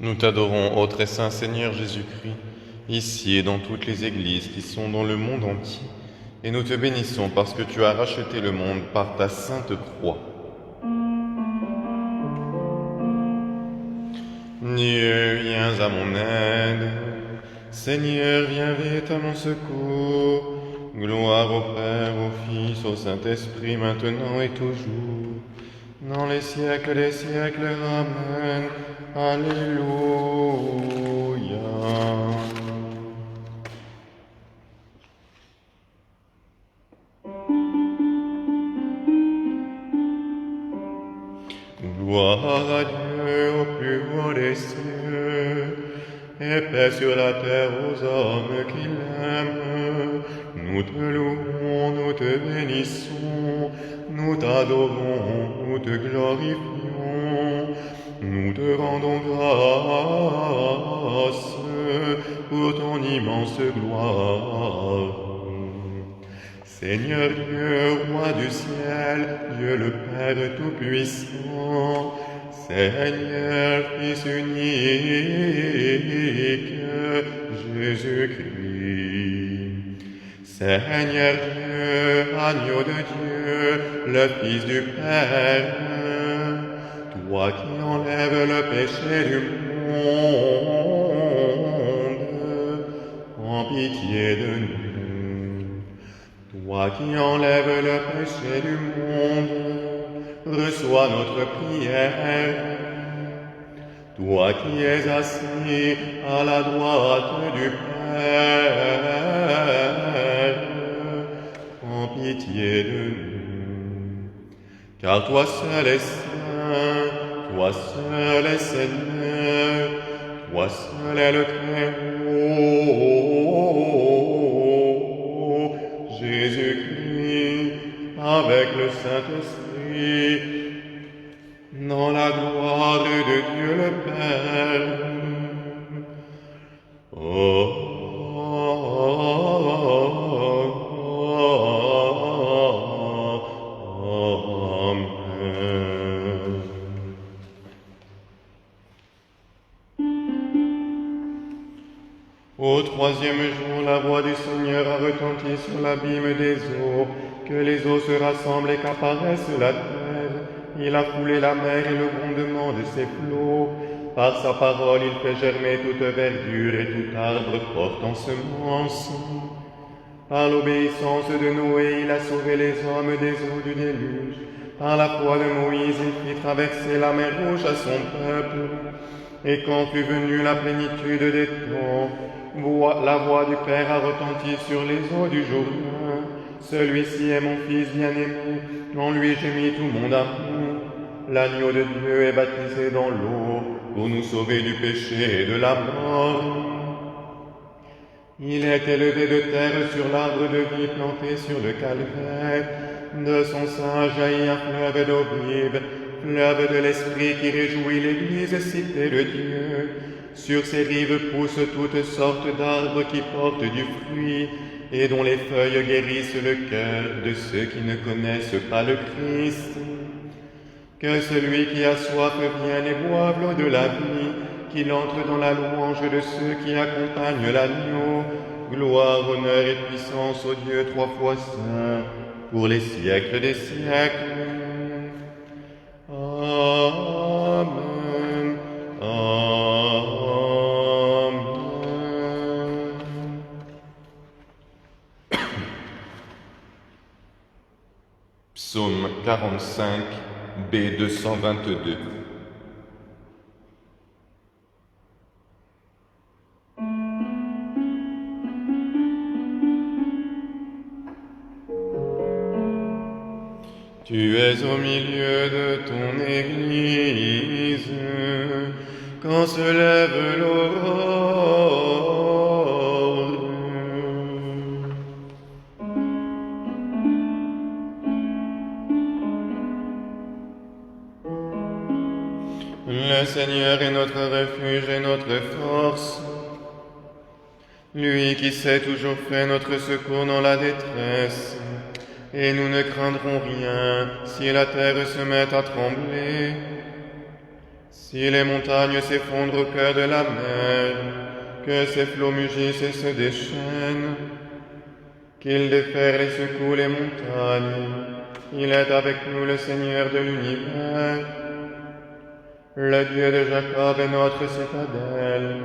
Nous t'adorons, ô très saint Seigneur Jésus-Christ, ici et dans toutes les églises qui sont dans le monde entier, et nous te bénissons parce que tu as racheté le monde par ta sainte croix. Dieu, viens à mon aide. Seigneur, viens vite à mon secours. Gloire au Père, au Fils, au Saint-Esprit, maintenant et toujours, dans les siècles des siècles. Amen. Alléluia. Gloire à Dieu au plus haut des cieux, et paix sur la terre aux hommes qui l'aiment. Nous te louons, nous te bénissons, nous t'adorons, nous te glorifions, nous te rendons grâce pour ton immense gloire. Seigneur Dieu, roi du ciel, Dieu le Père tout-puissant, Seigneur, Fils unique, Jésus-Christ. Seigneur Dieu, agneau de Dieu, le Fils du Père, toi qui enlèves le péché du monde, en pitié de nous. Toi qui enlèves le péché du monde, reçois notre prière. Toi qui es assis à la droite du Père, en pitié de nous. Car toi seul es saint, toi seul es Seigneur, toi seul es le Très-Haut, Jésus-Christ, avec le Saint-Esprit, dans la gloire de Dieu le Père. Amen. Au troisième jour, la voix du Seigneur a retenti sur l'abîme des eaux, que les eaux se rassemblent et qu'apparaisse la terre. Il a foulé la mer et le grondement de ses flots. Par sa parole, il fait germer toute verdure et tout arbre portant semence. Par l'obéissance de Noé, il a sauvé les hommes des eaux du déluge. Par la foi de Moïse, il fit traverser la mer Rouge à son peuple. Et quand fut venue la plénitude des temps, la voix du Père a retenti sur les eaux du Jourdain. Celui-ci est mon Fils bien-aimé, en lui j'ai mis tout mon amour. L'agneau de Dieu est baptisé dans l'eau pour nous sauver du péché et de la mort. Il est élevé de terre sur l'arbre de vie planté sur le calvaire. De son sein jaillit un fleuve d'eau vive, fleuve de l'Esprit qui réjouit l'Église, cité de Dieu. Sur ses rives poussent toutes sortes d'arbres qui portent du fruit et dont les feuilles guérissent le cœur de ceux qui ne connaissent pas le Christ. Que celui qui a soif vienne et boive l'eau de la vie, qu'il entre dans la louange de ceux qui accompagnent l'agneau. Gloire, honneur et puissance au Dieu trois fois saint, pour les siècles des siècles. Amen. Amen. Psaume 45, B 222. Tu es au milieu de ton Église, quand se lève l'aurore. Le Seigneur est notre refuge et notre force, lui qui sait toujours faire notre secours dans la détresse. Et nous ne craindrons rien si la terre se met à trembler. Si les montagnes s'effondrent au cœur de la mer, que ses flots mugissent et se déchaînent, qu'il déferle et secoue les montagnes, il est avec nous le Seigneur de l'univers. Le Dieu de Jacob est notre citadelle,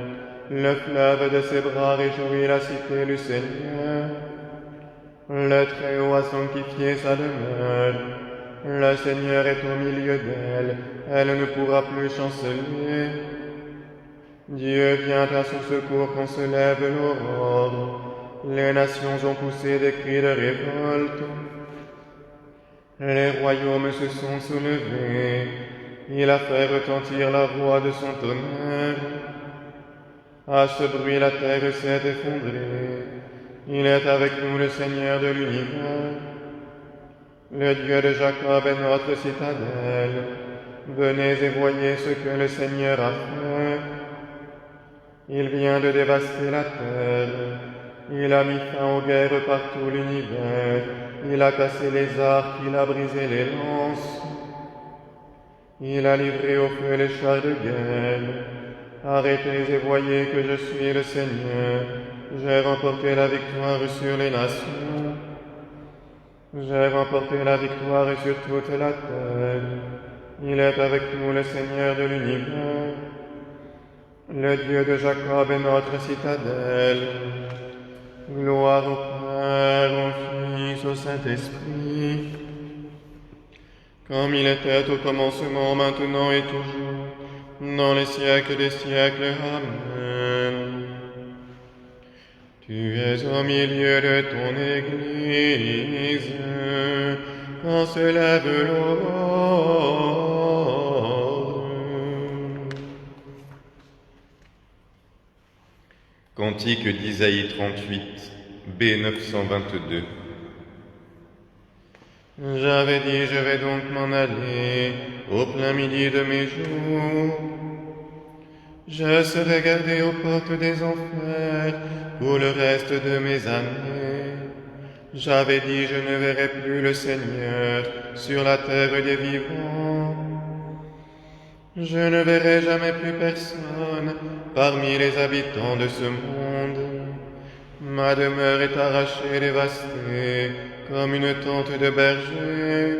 le fleuve de ses bras réjouit la cité du Seigneur. Le Très-Haut a sanctifié sa demeure, le Seigneur est au milieu d'elle, elle ne pourra plus chanceler. Dieu vient à son secours quand se lève l'aurore, les nations ont poussé des cris de révolte. Les royaumes se sont soulevés, il a fait retentir la voix de son tonnerre. À ce bruit la terre s'est effondrée, il est avec nous le Seigneur de l'univers. Le Dieu de Jacob est notre citadelle, venez et voyez ce que le Seigneur a fait. Il vient de dévaster la terre, il a mis fin aux guerres par tout l'univers, il a cassé les arcs, il a brisé les lances. Il a livré au feu les chars de guerre. Arrêtez et voyez que je suis le Seigneur, j'ai remporté la victoire sur les nations. J'ai remporté la victoire sur toute la terre. Il est avec nous le Seigneur de l'univers. Le Dieu de Jacob est notre citadelle. Gloire au Père, au Fils, au Saint-Esprit, comme il était au commencement, maintenant et toujours, dans les siècles des siècles. Amen. Tu es au milieu de ton Église, quand se lève l'aurore. Cantique d'Isaïe 38, B 922. J'avais dit, je vais donc m'en aller au plein midi de mes jours. Je serai gardé aux portes des enfers pour le reste de mes années. J'avais dit, je ne verrai plus le Seigneur sur la terre des vivants. Je ne verrai jamais plus personne parmi les habitants de ce monde. Ma demeure est arrachée, dévastée, comme une tente de berger.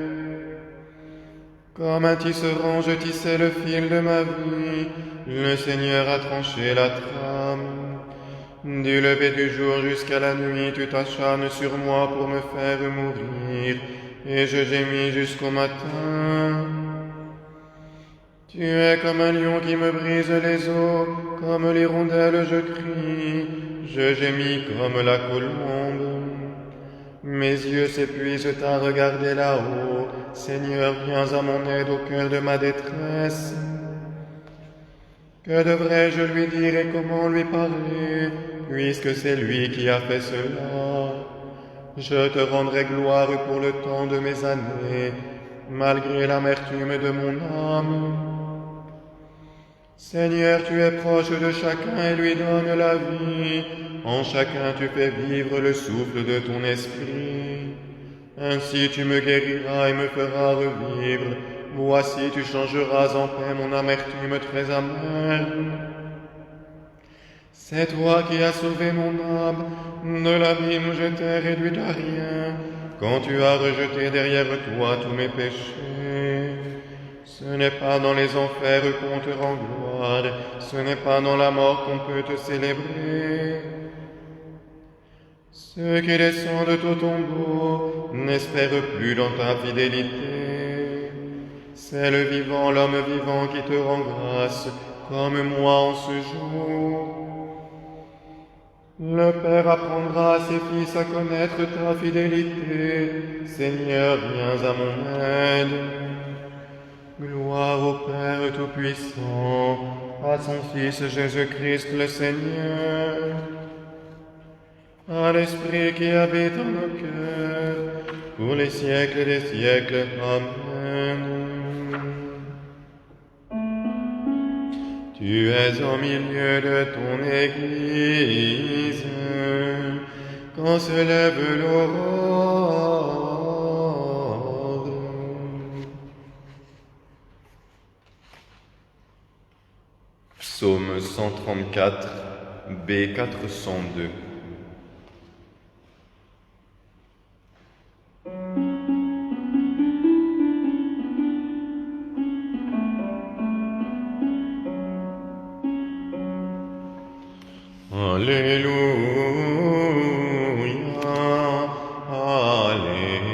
Comme un tisserand, je tissais le fil de ma vie. Le Seigneur a tranché la trame. Du lever du jour jusqu'à la nuit, tu t'acharnes sur moi pour me faire mourir, et je gémis jusqu'au matin. Tu es comme un lion qui me brise les os, comme l'hirondelle je crie, je gémis comme la colombe. Mes yeux s'épuisent à regarder là-haut, Seigneur, viens à mon aide au cœur de ma détresse. Que devrais-je lui dire et comment lui parler, puisque c'est lui qui a fait cela? Je te rendrai gloire pour le temps de mes années, malgré l'amertume de mon âme. Seigneur, tu es proche de chacun et lui donnes la vie. En chacun tu fais vivre le souffle de ton esprit. Ainsi tu me guériras et me feras revivre. Voici, tu changeras en paix mon amertume très amère. C'est toi qui as sauvé mon âme, de l'abîme où j'étais réduit à rien, quand tu as rejeté derrière toi tous mes péchés. Ce n'est pas dans les enfers qu'on te rend gloire, ce n'est pas dans la mort qu'on peut te célébrer. Ceux qui descendent au tombeau n'espèrent plus dans ta fidélité. C'est le vivant, l'homme vivant qui te rend grâce, comme moi en ce jour. Le Père apprendra à ses fils à connaître ta fidélité. Seigneur, viens à mon aide. Gloire au Père Tout-Puissant, à son Fils Jésus-Christ le Seigneur, à l'Esprit qui habite en nos cœurs, pour les siècles des siècles. Amen. Tu es au milieu de ton Église, quand se lève l'aurore. Psaume 134, B 402. Alléluia, Alléluia.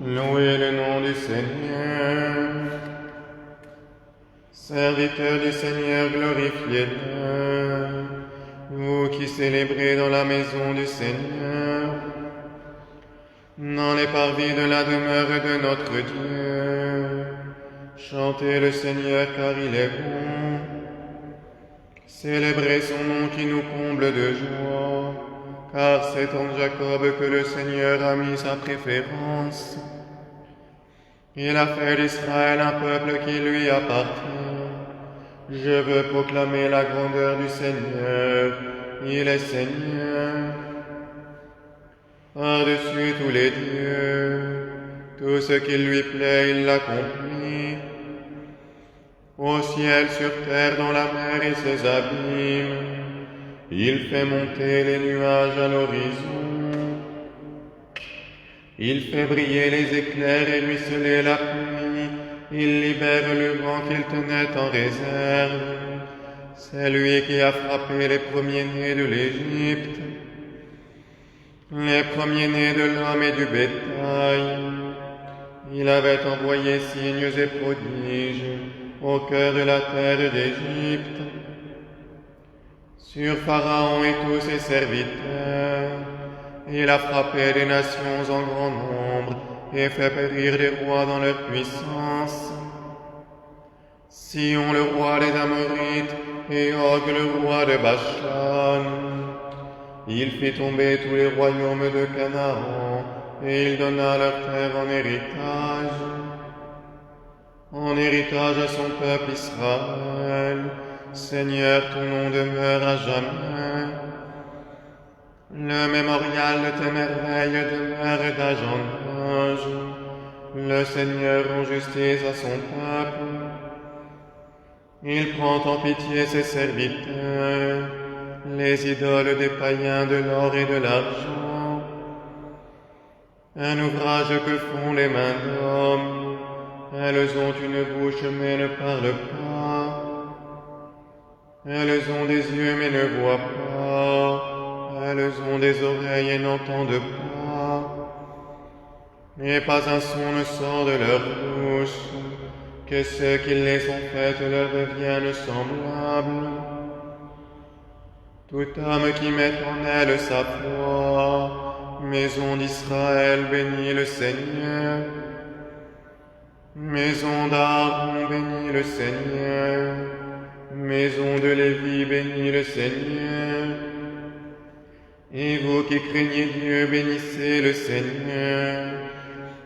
Louez le nom du Seigneur. Serviteurs du Seigneur, glorifiez-le. Vous qui célébrez dans la maison du Seigneur, dans les parvis de la demeure de notre Dieu, chantez le Seigneur car il est bon. Célébrez son nom qui nous comble de joie, car c'est en Jacob que le Seigneur a mis sa préférence. Il a fait d'Israël un peuple qui lui appartient. Je veux proclamer la grandeur du Seigneur, il est Seigneur. Par-dessus tous les dieux, tout ce qui lui plaît, il l'accomplit. Au ciel, sur terre, dans la mer et ses abîmes, il fait monter les nuages à l'horizon. Il fait briller les éclairs et ruisseler la pluie. Il libère le vent qu'il tenait en réserve. C'est lui qui a frappé les premiers-nés de l'Égypte, les premiers-nés de l'homme et du bétail. Il avait envoyé signes et prodiges au cœur de la terre d'Égypte, sur Pharaon et tous ses serviteurs. Il a frappé des nations en grand nombre et fait périr des rois dans leur puissance. Sion, le roi des Amorites, et Og, le roi de Bashan. Il fit tomber tous les royaumes de Canaan, et il donna leur terre en héritage à son peuple Israël. Seigneur, ton nom demeure à jamais. Le mémorial de tes merveilles demeure d'âge en âge. Le Seigneur rend justice à son peuple. Il prend en pitié ses serviteurs, les idoles des païens de l'or et de l'argent. Un ouvrage que font les mains d'hommes. Elles ont une bouche mais ne parlent pas. Elles ont des yeux mais ne voient pas. Elles ont des oreilles et n'entendent pas. Et pas un son ne sort de leur bouche, que ceux qui les ont faites leur deviennent semblables. Tout homme qui met en elle sa foi, maison d'Israël, bénit le Seigneur. Maison d'Aaron, bénit le Seigneur. Maison de Lévi, bénit le Seigneur. Et vous qui craignez Dieu, bénissez le Seigneur.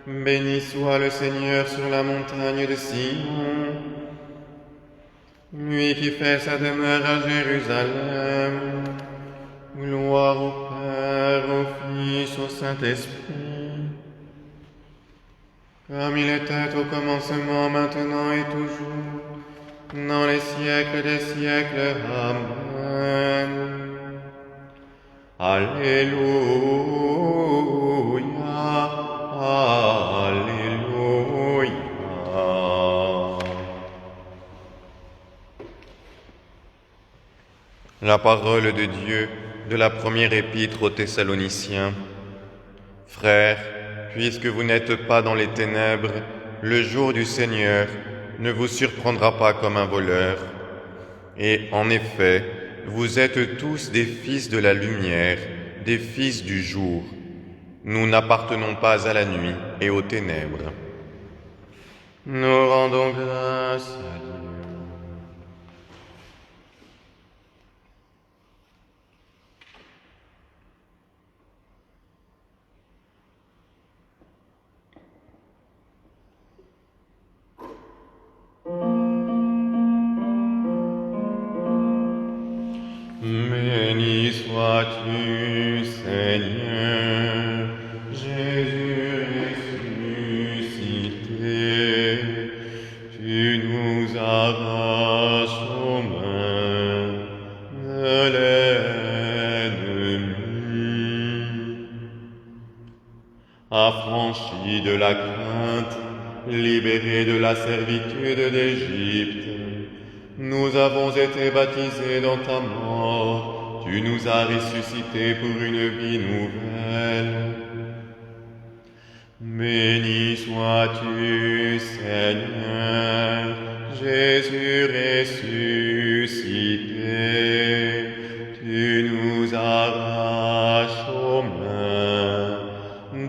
Béni soit le Seigneur sur la montagne de Sion, lui qui fait sa demeure à Jérusalem. Gloire au Père, au Fils, au Saint-Esprit, comme il était au commencement, maintenant et toujours, dans les siècles des siècles. Amen. Alléluia, Alléluia. La parole de Dieu de la première épître aux Thessaloniciens. Frères, puisque vous n'êtes pas dans les ténèbres, le jour du Seigneur ne vous surprendra pas comme un voleur. Et en effet, vous êtes tous des fils de la lumière, des fils du jour. Nous n'appartenons pas à la nuit et aux ténèbres. Nous rendons grâce à Dieu. Béni Seigneur, Jésus ressuscité, tu nous arraches aux mains de l'ennemi. Affranchis de la crainte, libérés de la servitude d'Égypte, nous avons été baptisés dans ta mort, tu nous as ressuscités pour une vie nouvelle. Béni sois-tu, Seigneur, Jésus ressuscité, tu nous arraches aux mains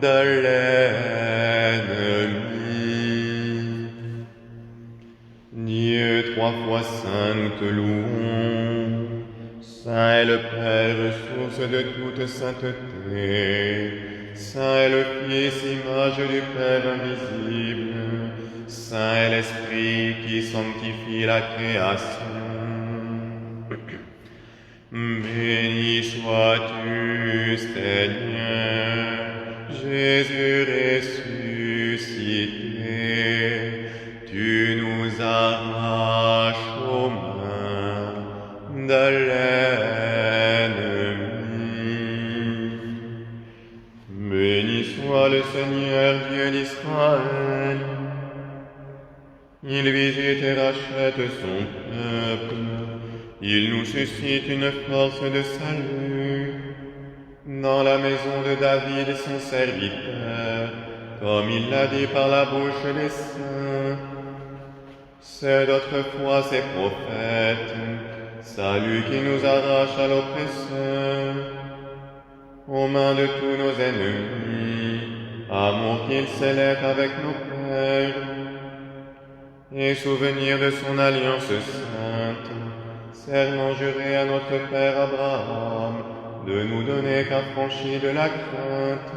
de l'ennemi. Dieu trois fois saint, nous te louons. Saint est le Père, source de toute sainteté. Saint est le Fils, image du Père invisible. Saint est l'Esprit qui sanctifie la création. Béni sois-tu, Seigneur, Jésus ressuscité, tu nous arraches aux mains de l'ennemi. Béni soit le Seigneur Dieu d'Israël. Il visite et rachète son peuple. Il nous suscite une force de salut dans la maison de David, son serviteur, comme il l'a dit par la bouche des saints. C'est d'autrefois ses prophètes, salut qui nous arrache à l'oppresseur, aux mains de tous nos ennemis, amour qu'il scellait avec nos pères, et souvenir de son alliance sainte, serment juré à notre Père Abraham, de nous donner qu'affranchis de la crainte,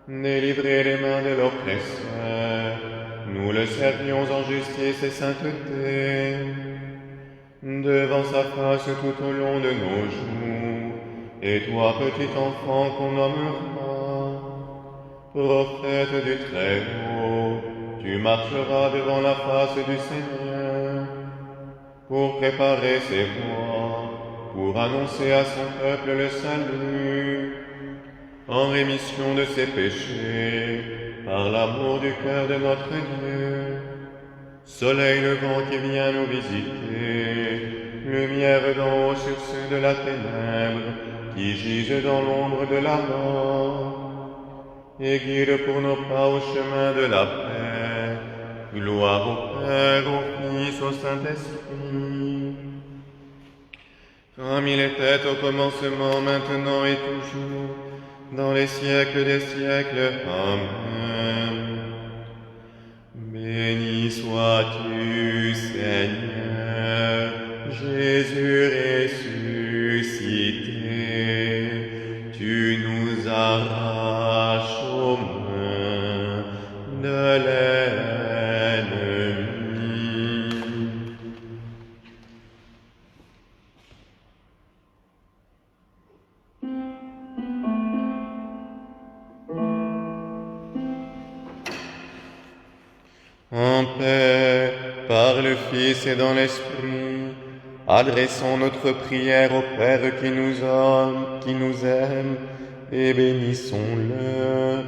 délivrer les mains de l'oppresseur, nous le servions en justice et sainteté, devant sa face tout au long de nos jours, et toi, petit enfant qu'on nommera, prophète du Très-Haut, tu marcheras devant la face du Seigneur, pour préparer ses voies, pour annoncer à son peuple le salut, en rémission de ses péchés, par l'amour du cœur de notre Dieu. Soleil levant qui vient nous visiter, lumière d'en haut sur ceux de la ténèbre, qui gisent dans l'ombre de la mort, et guide pour nos pas au chemin de la paix. Gloire au Père, au Fils, au Saint-Esprit, comme il était au commencement, maintenant et toujours, dans les siècles des siècles. Amen. Béni sois-tu, Seigneur, Jésus ressuscité, tu nous arraches aux mains de l'ennemi. En paix, par le Fils et dans l'Esprit, adressons notre prière au Père qui nous aime, et bénissons-le.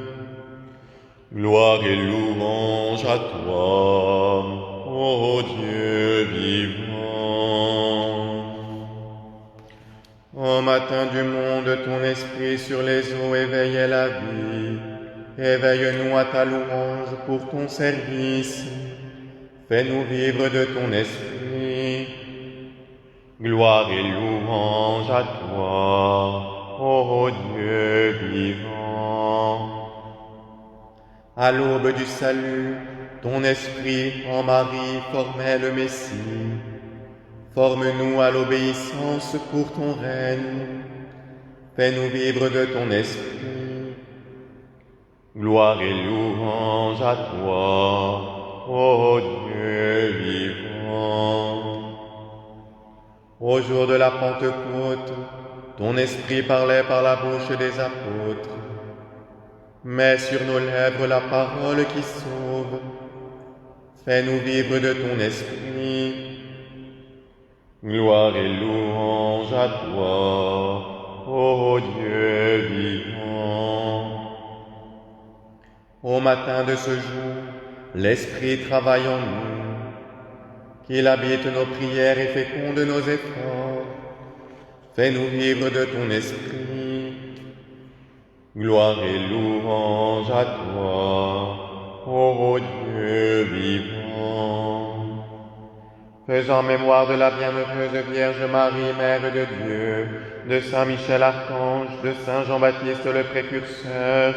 Gloire et louange à toi, ô Dieu vivant. Au matin du monde, ton esprit sur les eaux éveillait la vie. Éveille-nous à ta louange pour ton service. Fais-nous vivre de ton esprit. Gloire et louange à toi, ô Dieu vivant. À l'aube du salut, ton esprit en Marie formait le Messie. Forme-nous à l'obéissance pour ton règne. Fais-nous vivre de ton esprit. Gloire et louange à toi, ô Dieu vivant. Au jour de la Pentecôte, ton esprit parlait par la bouche des apôtres. Mets sur nos lèvres la parole qui sauve. Fais-nous vivre de ton esprit. Gloire et louange à toi, ô Dieu vivant. Au matin de ce jour, l'Esprit travaille en nous, qu'il habite nos prières et féconde nos efforts. Fais-nous vivre de ton esprit. Gloire et louange à toi, ô Dieu vivant. Faisant mémoire de la bienheureuse Vierge Marie, Mère de Dieu, de Saint Michel Archange, de Saint Jean-Baptiste le Précurseur,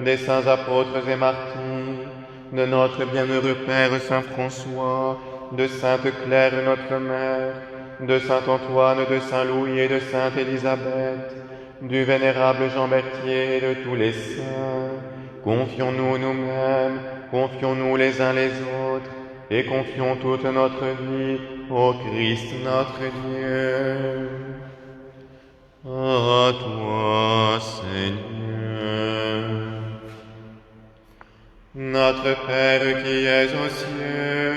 des saints apôtres et martyrs, de notre bienheureux Père Saint François, de Sainte Claire notre Mère, de Saint Antoine, de Saint Louis et de Sainte Élisabeth, du vénérable Jean Berthier et de tous les saints, confions-nous nous-mêmes, confions-nous les uns les autres, et confions toute notre vie au Christ notre Dieu. À toi, Seigneur. Notre Père qui es aux cieux,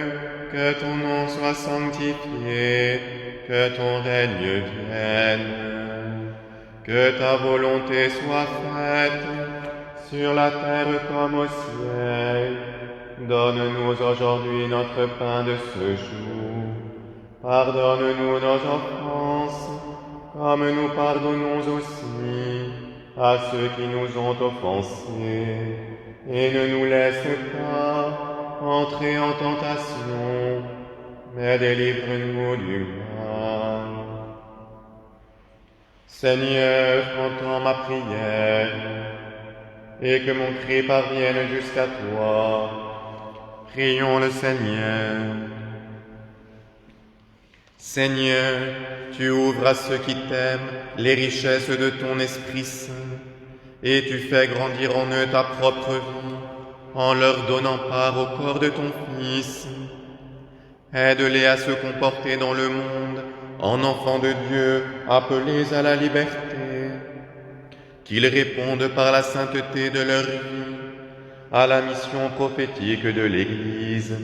que ton nom soit sanctifié, que ton règne vienne, que ta volonté soit faite, sur la terre comme au ciel. Donne-nous aujourd'hui notre pain de ce jour. Pardonne-nous nos offenses, comme nous pardonnons aussi à ceux qui nous ont offensés. Et ne nous laisse pas entrer en tentation, mais délivre-nous du mal. Seigneur, entends ma prière, et que mon cri parvienne jusqu'à toi. Prions le Seigneur. Seigneur, tu ouvres à ceux qui t'aiment les richesses de ton Esprit Saint, et tu fais grandir en eux ta propre vie, en leur donnant part au corps de ton Fils. Aide-les à se comporter dans le monde en enfants de Dieu appelés à la liberté, qu'ils répondent par la sainteté de leur vie à la mission prophétique de l'Église.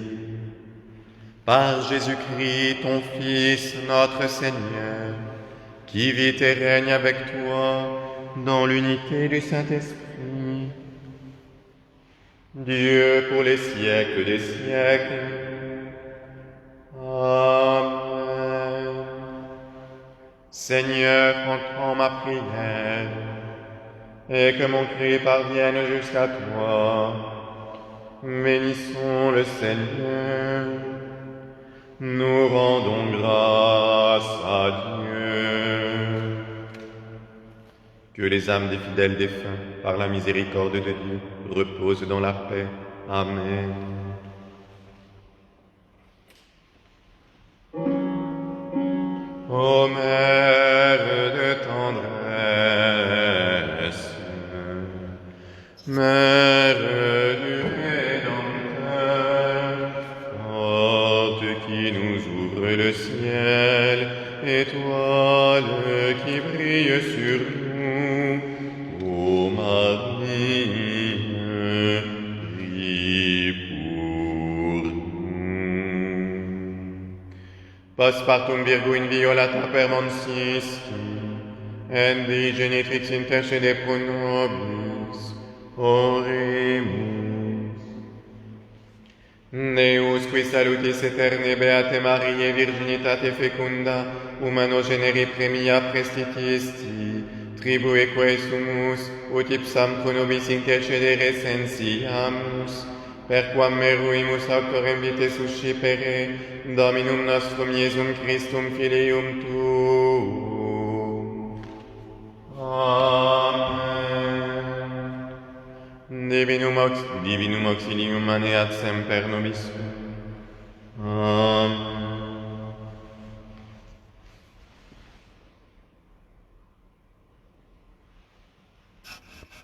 Par Jésus-Christ, ton Fils, notre Seigneur, qui vit et règne avec toi dans l'unité du Saint-Esprit, Dieu pour les siècles des siècles. Amen. Seigneur, entends ma prière, et que mon cri parvienne jusqu'à toi. Bénissons le Seigneur. Nous rendons grâce à Dieu. Que les âmes des fidèles défunts, par la miséricorde de Dieu, reposent dans la paix. Amen. Ô Mère de tendresse, Mère du Rédempteur, porte qui nous ouvre le ciel, étoile qui brille sur nous, ô Marie, prie pour nous. Passepartum Virgo in violata per Monsisti, Endi genitrix intercede pro nobis, oremus. Deus qui salutis aeterne beate Mariae virginitate fecunda, humano generi premia prestitisti, tribueque sumus, ut ipsam pro nobis intercedere sensiamus, perquam meruimus auctorem vitae suscipere, Dominum nostrum Iesum Christum Filium Tuum. Amen. Divinum auxilium maneat semper nobis. Amen.